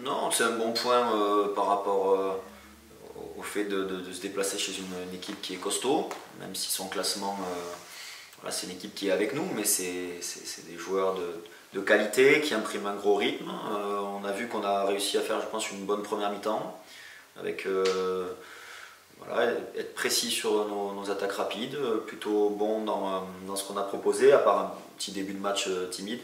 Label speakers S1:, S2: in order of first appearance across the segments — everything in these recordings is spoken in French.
S1: Non, c'est un bon point par rapport au fait de se déplacer chez une équipe qui est costaud, même si son classement, voilà, c'est une équipe qui est avec nous, mais c'est des joueurs de qualité qui impriment un gros rythme. On a vu qu'on a réussi à faire, je pense, une bonne première mi-temps, avec voilà, être précis sur nos attaques rapides, plutôt bon dans ce qu'on a proposé, à part un petit début de match timide.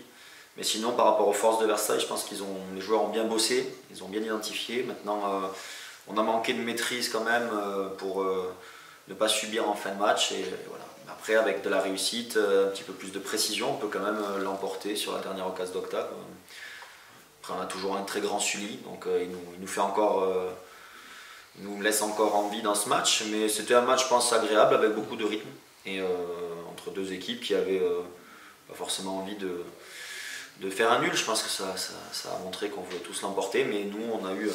S1: Mais sinon, par rapport aux forces de Versailles, je pense que les joueurs ont bien bossé, ils ont bien identifié. Maintenant, on a manqué de maîtrise quand même pour ne pas subir en fin de match. Et voilà. Après, avec de la réussite, un petit peu plus de précision, on peut quand même l'emporter sur la dernière occasion d'octave. Après, on a toujours un très grand Sully, donc il nous fait encore, il nous laisse encore envie dans ce match. Mais c'était un match, je pense, agréable avec beaucoup de rythme et entre deux équipes qui avaient pas forcément envie de faire un nul. Je pense que ça a montré qu'on voulait tous l'emporter, mais nous on a eu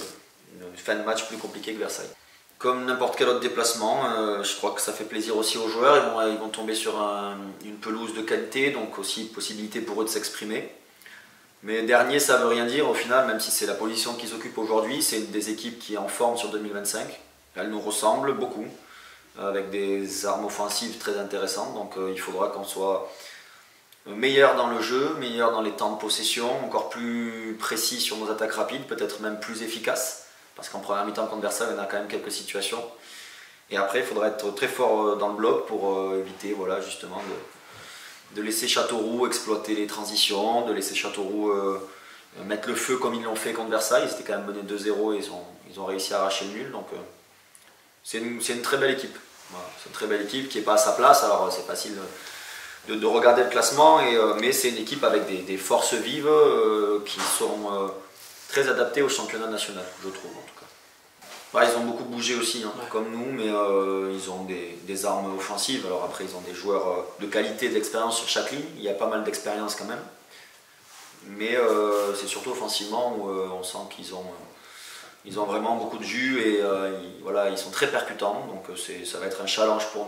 S1: une fin de match plus compliquée que Versailles. Comme n'importe quel autre déplacement, je crois que ça fait plaisir aussi aux joueurs. Ils vont tomber sur une pelouse de qualité, donc aussi possibilité pour eux de s'exprimer. Mais dernier, ça ne veut rien dire au final, même si c'est la position qu'ils occupent aujourd'hui. C'est une des équipes qui est en forme sur 2025. Elle nous ressemble beaucoup, avec des armes offensives très intéressantes. Donc il faudra qu'on soit meilleur dans le jeu, meilleur dans les temps de possession, encore plus précis sur nos attaques rapides, peut-être même plus efficace. Parce qu'en première mi-temps contre Versailles, on a quand même quelques situations. Et après, il faudra être très fort dans le bloc pour éviter voilà, justement de laisser Châteauroux exploiter les transitions, de laisser Châteauroux mettre le feu comme ils l'ont fait contre Versailles. Ils étaient quand même menés 2-0 et ils ont réussi à arracher le nul. Donc c'est une très belle équipe. Voilà, c'est une très belle équipe qui n'est pas à sa place. Alors c'est facile de regarder le classement, mais c'est une équipe avec des forces vives qui sont très adaptées au championnat national, je trouve en tout cas. Bah, ils ont beaucoup bougé aussi, hein, comme nous, mais ils ont des armes offensives. Alors après, ils ont des joueurs de qualité, d'expérience sur chaque ligne. Il y a pas mal d'expérience quand même. Mais c'est surtout offensivement où on sent qu'ils ont vraiment beaucoup de jus et voilà, ils sont très percutants. Donc ça va être un challenge pour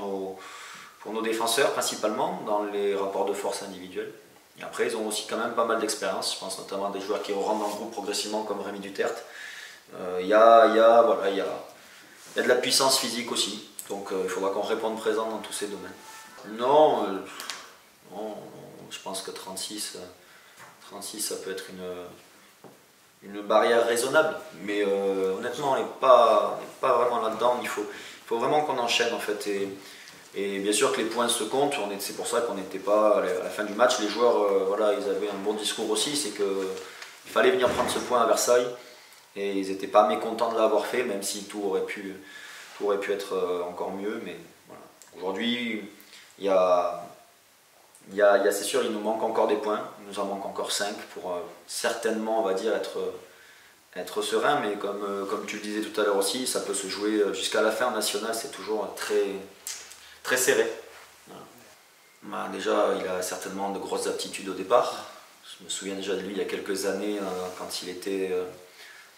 S1: nos défenseurs principalement dans les rapports de force individuels. Et après, ils ont aussi quand même pas mal d'expérience. Je pense notamment à des joueurs qui rentrent dans le groupe progressivement comme Rémi Duterte. Il y a de la puissance physique aussi, donc il faudra qu'on réponde présent dans tous ces domaines. Non, non, je pense que 36 ça peut être une barrière raisonnable, mais honnêtement on n'est pas vraiment là-dedans. Il faut vraiment qu'on enchaîne en fait, et bien sûr que les points se comptent. C'est pour ça qu'on n'était pas à la fin du match. Les joueurs, voilà, ils avaient un bon discours aussi, c'est qu'il fallait venir prendre ce point à Versailles. Et ils n'étaient pas mécontents de l'avoir fait, même si tout aurait pu être encore mieux. Mais voilà. Aujourd'hui, c'est sûr, il nous manque encore des points. Il nous en manque encore 5 pour certainement, on va dire, être serein. Mais comme tu le disais tout à l'heure aussi, ça peut se jouer jusqu'à la fin en national. C'est toujours très, très serré. Voilà. Bah, déjà, il a certainement de grosses aptitudes au départ. Je me souviens déjà de lui il y a quelques années, quand il était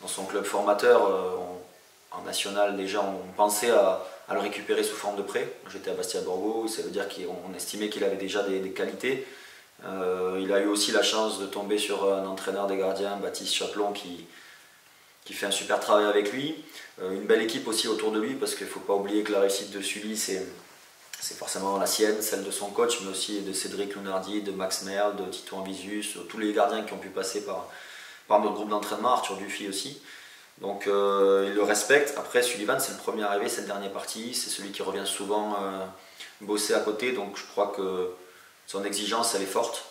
S1: dans son club formateur, en national déjà, on pensait à le récupérer sous forme de prêt. J'étais à Bastia-Borgo, ça veut dire qu'on estimait qu'il avait déjà des qualités. Il a eu aussi la chance de tomber sur un entraîneur des gardiens, Baptiste Chaplon, qui fait un super travail avec lui. Une belle équipe aussi autour de lui, parce qu'il ne faut pas oublier que la réussite de Sully, c'est forcément la sienne, celle de son coach, mais aussi de Cédric Lunardi, de Max Merle, de Tito Anvisius, tous les gardiens qui ont pu passer par notre groupe d'entraînement, Arthur Dufy aussi. Donc il le respecte. Après, Sullivan, c'est le premier arrivé cette dernière partie, c'est celui qui revient souvent bosser à côté, donc je crois que son exigence, elle est forte.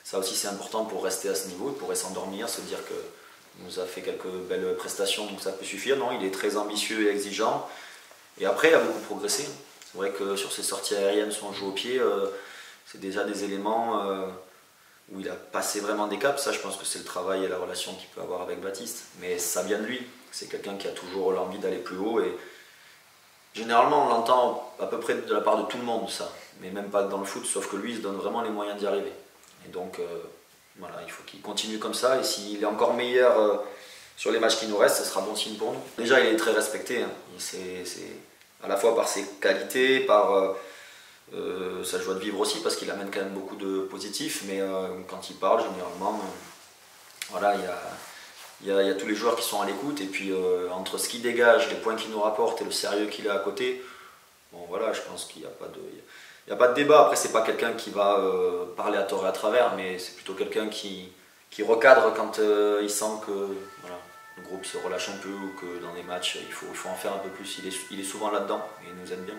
S1: Ça aussi, c'est important pour rester à ce niveau, il pourrait s'endormir, se dire qu'il nous a fait quelques belles prestations, donc ça peut suffire. Non, il est très ambitieux et exigeant. Et après, il a beaucoup progressé. C'est vrai que sur ses sorties aériennes, son jeu au pied, c'est déjà des éléments où il a passé vraiment des caps. Ça, je pense que c'est le travail et la relation qu'il peut avoir avec Baptiste. Mais ça vient de lui. C'est quelqu'un qui a toujours l'envie d'aller plus haut. Et généralement, on l'entend à peu près de la part de tout le monde, ça. Mais même pas dans le foot, sauf que lui, il se donne vraiment les moyens d'y arriver. Et donc, voilà, il faut qu'il continue comme ça. Et s'il est encore meilleur sur les matchs qui nous restent, ce sera bon signe pour nous. Déjà, il est très respecté. Hein. C'est à la fois par ses qualités, par sa joie de vivre aussi, parce qu'il amène quand même beaucoup de positifs, mais quand il parle, généralement, voilà, il y a tous les joueurs qui sont à l'écoute, et puis entre ce qu'il dégage, les points qu'il nous rapporte et le sérieux qu'il a à côté, bon voilà, je pense qu'il n'y a pas de... Il n'y a pas de débat. Après, c'est pas quelqu'un qui va parler à tort et à travers, mais c'est plutôt quelqu'un qui recadre quand il sent que voilà, le groupe se relâche un peu ou que dans les matchs, il faut en faire un peu plus. Il est souvent là-dedans et il nous aime bien.